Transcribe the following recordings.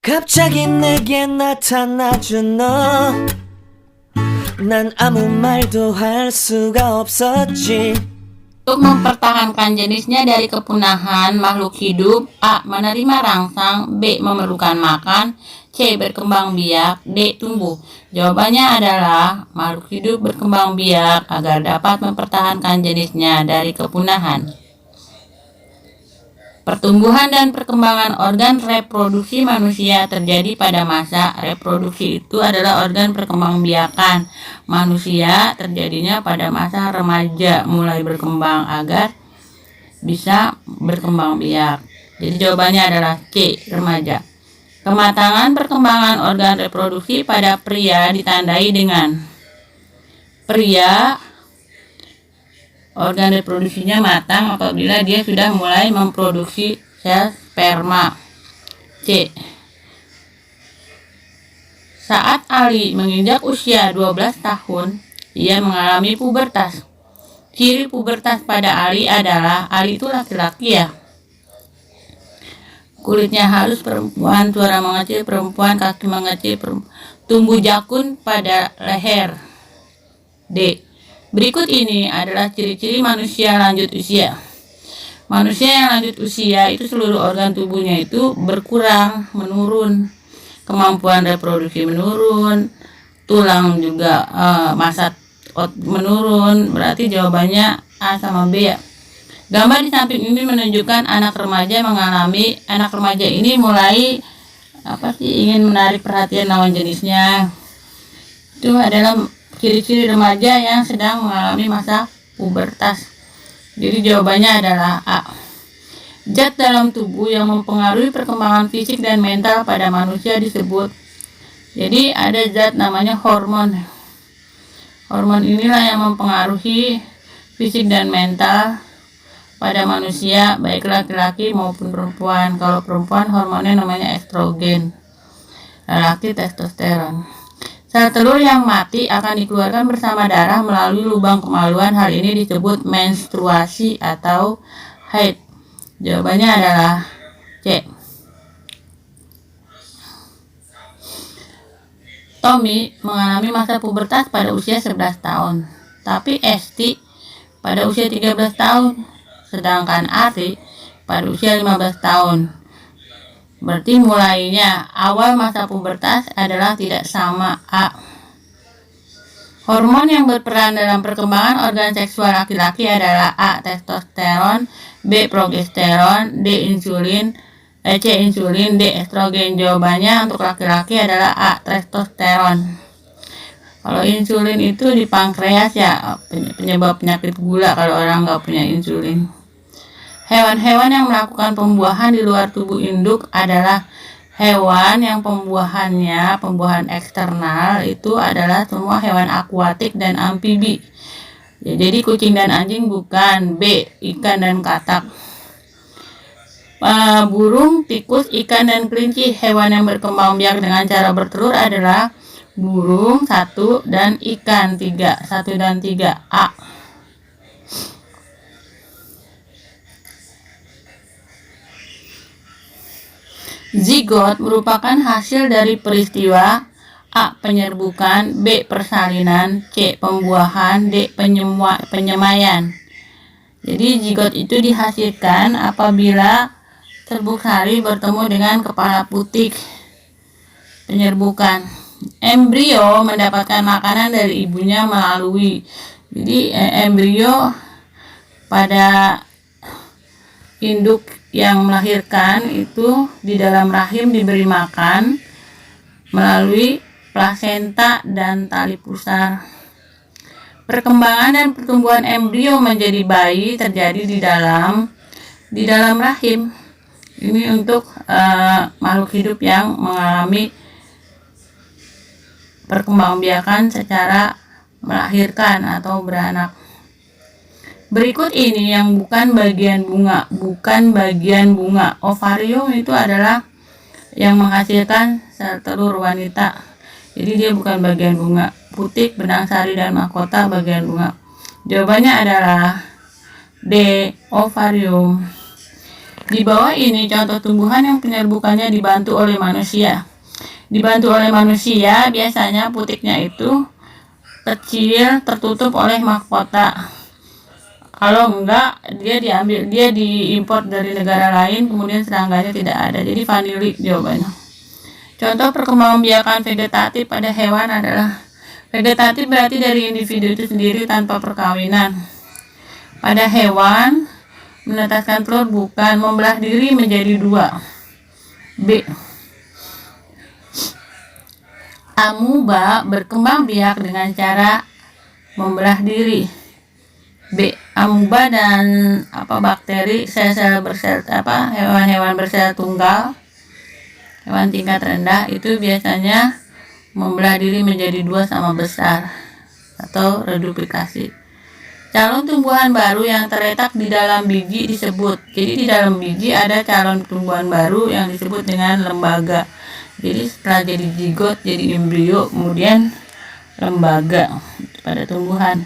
갑자기 내게 나타나준 너, 난 아무 말도 할 수가 없었지. Untuk mempertahankan jenisnya dari kepunahan makhluk hidup, A. Menerima rangsang, B. Memerlukan makan, C. Berkembang biak, D. Tumbuh. Jawabannya adalah makhluk hidup berkembang biak agar dapat mempertahankan jenisnya dari kepunahan. Pertumbuhan dan perkembangan organ reproduksi manusia terjadi pada masa reproduksi. Itu adalah organ perkembangbiakan manusia terjadinya pada masa remaja, mulai berkembang agar bisa berkembang biak. Jadi jawabannya adalah C, remaja. Kematangan perkembangan organ reproduksi pada pria ditandai dengan pria organ reproduksinya matang apabila dia sudah mulai memproduksi sel sperma. C. Saat Ali menginjak usia 12 tahun, ia mengalami pubertas. Ciri pubertas pada Ali adalah Ali itu laki-laki ya. Kulitnya halus perempuan, suara mengecil perempuan, kaki mengecil tumbuh jakun pada leher. D. Berikut ini adalah ciri-ciri manusia lanjut usia. Manusia yang lanjut usia itu seluruh organ tubuhnya itu berkurang, menurun. Kemampuan reproduksi menurun, tulang juga massa menurun. Berarti jawabannya A sama B ya. Gambar di samping ini menunjukkan anak remaja ini mulai ingin menarik perhatian lawan jenisnya. Itu adalah ciri-ciri remaja yang sedang mengalami masa pubertas. Jadi jawabannya adalah A. Zat dalam tubuh yang mempengaruhi perkembangan fisik dan mental pada manusia disebut. Jadi ada zat namanya hormon. Hormon inilah yang mempengaruhi fisik dan mental pada manusia, baik laki-laki maupun perempuan. Kalau perempuan hormonnya namanya estrogen, laki testosteron. Sel telur yang mati akan dikeluarkan bersama darah melalui lubang kemaluan. Hal ini disebut menstruasi atau haid. Jawabannya adalah C. Tommy mengalami masa pubertas pada usia 11 tahun, tapi Esti pada usia 13 tahun, sedangkan Ari pada usia 15 tahun. Berarti mulainya awal masa pubertas adalah tidak sama. A. Hormon yang berperan dalam perkembangan organ seksual laki-laki adalah A. Testosteron, B. Progesteron, C. Insulin, D. Estrogen. Jawabannya untuk laki-laki adalah A. Testosteron. Kalau insulin itu di pankreas ya, penyebab penyakit gula kalau orang nggak punya insulin. Hewan-hewan yang melakukan pembuahan di luar tubuh induk adalah hewan yang pembuahan eksternal itu adalah semua hewan akuatik dan amfibi. Ya, jadi kucing dan anjing bukan. B. Ikan dan katak. Burung, tikus, ikan, dan kelinci. Hewan yang berkembang biak dengan cara bertelur adalah burung 1 dan ikan 3. 1 dan 3. A. Zigot merupakan hasil dari peristiwa A. Penyerbukan, B. Persalinan, C. Pembuahan, D. Penyemaian. Jadi zigot itu dihasilkan apabila serbuk sari bertemu dengan kepala putik. Penyerbukan. Embrio mendapatkan makanan dari ibunya melalui. Jadi embrio pada induk yang melahirkan itu di dalam rahim diberi makan melalui plasenta dan tali pusar. Perkembangan dan pertumbuhan embrio menjadi bayi terjadi di dalam rahim. Ini untuk makhluk hidup yang mengalami perkembangbiakan secara melahirkan atau beranak. Berikut ini yang bukan bagian bunga. Ovarium itu adalah yang menghasilkan sel telur wanita. Jadi dia bukan bagian bunga. Putik, benang sari, dan mahkota bagian bunga. Jawabannya adalah D. Ovarium. Di bawah ini contoh tumbuhan yang penyerbukannya dibantu oleh manusia. Dibantu oleh manusia biasanya putiknya itu kecil, tertutup oleh mahkota. Kalau enggak, dia diimpor dari negara lain, kemudian serangganya tidak ada. Jadi vanili jawabannya. Contoh perkembangbiakan vegetatif pada hewan adalah vegetatif berarti dari individu itu sendiri tanpa perkawinan. Pada hewan menetaskan telur bukan, membelah diri menjadi dua. B. Amuba berkembang biak dengan cara membelah diri. B. Amuba dan bakteri sel-sel bersel hewan-hewan bersel tunggal, hewan tingkat rendah itu biasanya membelah diri menjadi dua sama besar atau reduplikasi. Calon tumbuhan baru yang terletak di dalam biji disebut. Jadi di dalam biji ada calon tumbuhan baru yang disebut dengan lembaga. Jadi setelah jadi zigot, jadi embrio, kemudian lembaga pada tumbuhan.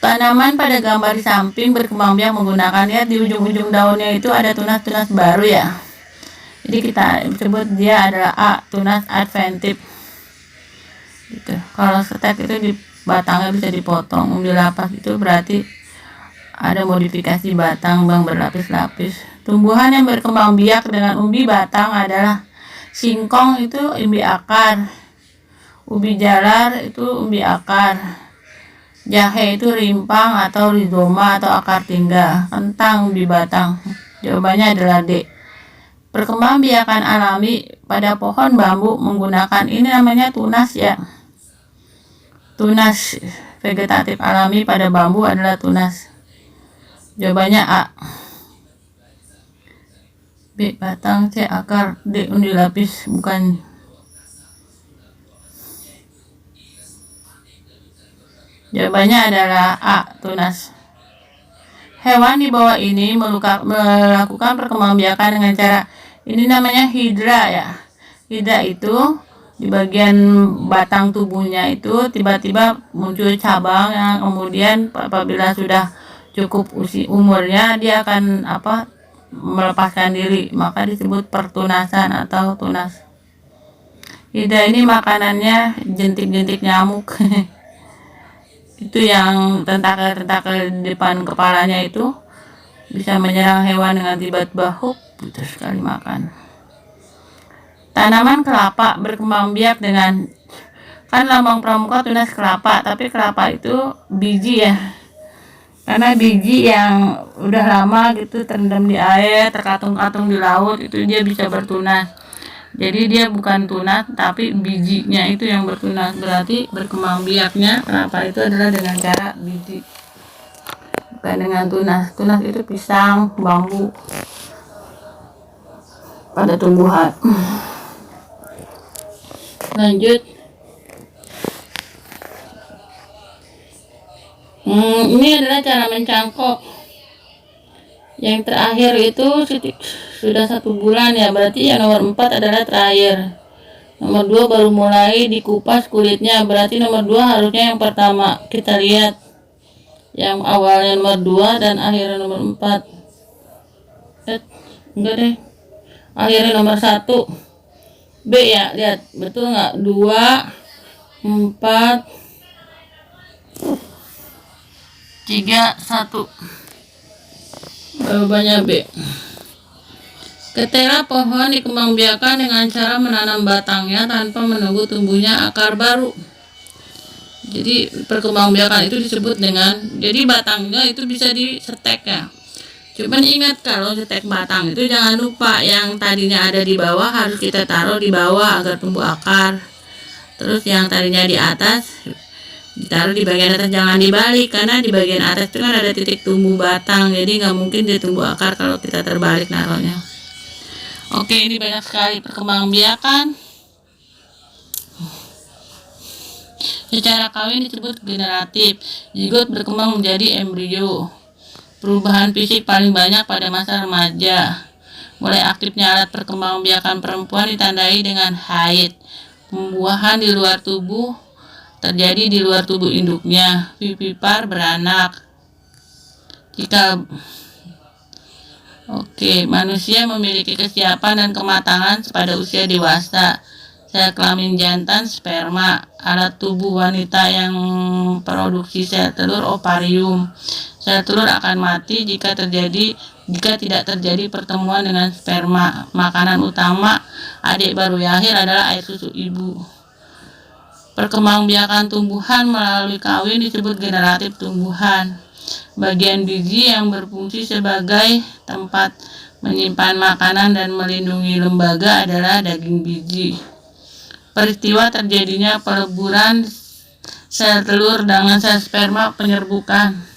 Tanaman pada gambar di samping berkembang biak menggunakan, lihat di ujung-ujung daunnya itu ada tunas-tunas baru ya. Jadi kita sebut dia adalah A, tunas adventif. Gitu. Kalau stek itu di batangnya bisa dipotong, umbi lapas itu berarti ada modifikasi batang bang berlapis-lapis. Tumbuhan yang berkembang biak dengan umbi batang adalah singkong itu umbi akar, ubi jalar itu umbi akar, jahe itu rimpang atau rizoma atau akar tinggal, kentang umbi batang. Jawabannya adalah D. Perkembangbiakan alami pada pohon bambu menggunakan ini namanya tunas ya. Tunas vegetatif alami pada bambu adalah tunas. Jawabannya A. B. Batang, C. Akar, D. Undi lapis. Bukan. Jawabannya adalah A. Tunas. Hewan di bawah ini melakukan perkembangbiakan dengan cara ini namanya hidra ya. Hidra itu di bagian batang tubuhnya itu tiba-tiba muncul cabang yang kemudian apabila sudah cukup umurnya dia akan melepaskan diri, maka disebut pertunasan atau tunas. Hidra ini makanannya jentik-jentik nyamuk. Itu yang tentakel-tentakel di depan kepalanya itu bisa menyerang hewan dengan tiba-tiba putus sekali makan. Tanaman kelapa berkembang biak dengan, kan lambang pramuka tunas kelapa, tapi kelapa itu biji ya, karena biji yang udah lama gitu terendam di air, terkatung-katung di laut, itu dia bisa bertunas. Jadi dia bukan tunas, tapi bijinya itu yang bertunas. Berarti berkembang biaknya kelapa itu adalah dengan cara biji, bukan dengan tunas. Tunas itu pisang, bambu, pada tumbuhan. Lanjut. Ini adalah cara mencangkok. Yang terakhir itu sudah 1 bulan ya, berarti yang nomor 4 adalah terakhir. Nomor 2 baru mulai dikupas kulitnya, berarti nomor 2 harusnya yang pertama. Kita lihat yang awalnya nomor 2 dan akhirnya nomor 4. Enggak deh, akhirnya nomor 1. B ya, lihat betul nggak? 2, 4, 3, 1. Jawabannya B. Ketela pohon dikembangbiakan dengan cara menanam batangnya tanpa menunggu tumbuhnya akar baru. Jadi perkembangbiakan itu disebut dengan, jadi batangnya itu bisa disetek ya. Cuman ingat kalau setek batang itu jangan lupa yang tadinya ada di bawah harus kita taruh di bawah agar tumbuh akar. Terus yang tadinya di atas ditaruh di bagian atas, jangan dibalik, karena di bagian atas itu kan ada titik tumbuh batang, jadi nggak mungkin dia tumbuh akar kalau kita terbalik naruhnya. Oke, ini banyak sekali perkembangbiakan. Secara kawin disebut generatif. Zigot berkembang menjadi embrio. Perubahan fisik paling banyak pada masa remaja. Mulai aktifnya alat perkembangbiakan perempuan ditandai dengan haid. Pembuahan di luar tubuh terjadi di luar tubuh induknya. Vivipar beranak. Jika Oke, manusia memiliki kesiapan dan kematangan pada usia dewasa. Sel kelamin jantan sperma, alat tubuh wanita yang produksi sel telur ovarium. Sel telur akan mati jika tidak terjadi pertemuan dengan sperma. Makanan utama adik baru lahir adalah air susu ibu. Perkembangbiakan tumbuhan melalui kawin disebut generatif tumbuhan. Bagian biji yang berfungsi sebagai tempat menyimpan makanan dan melindungi lembaga adalah daging biji. Peristiwa terjadinya peleburan sel telur dengan sel sperma penyerbukan.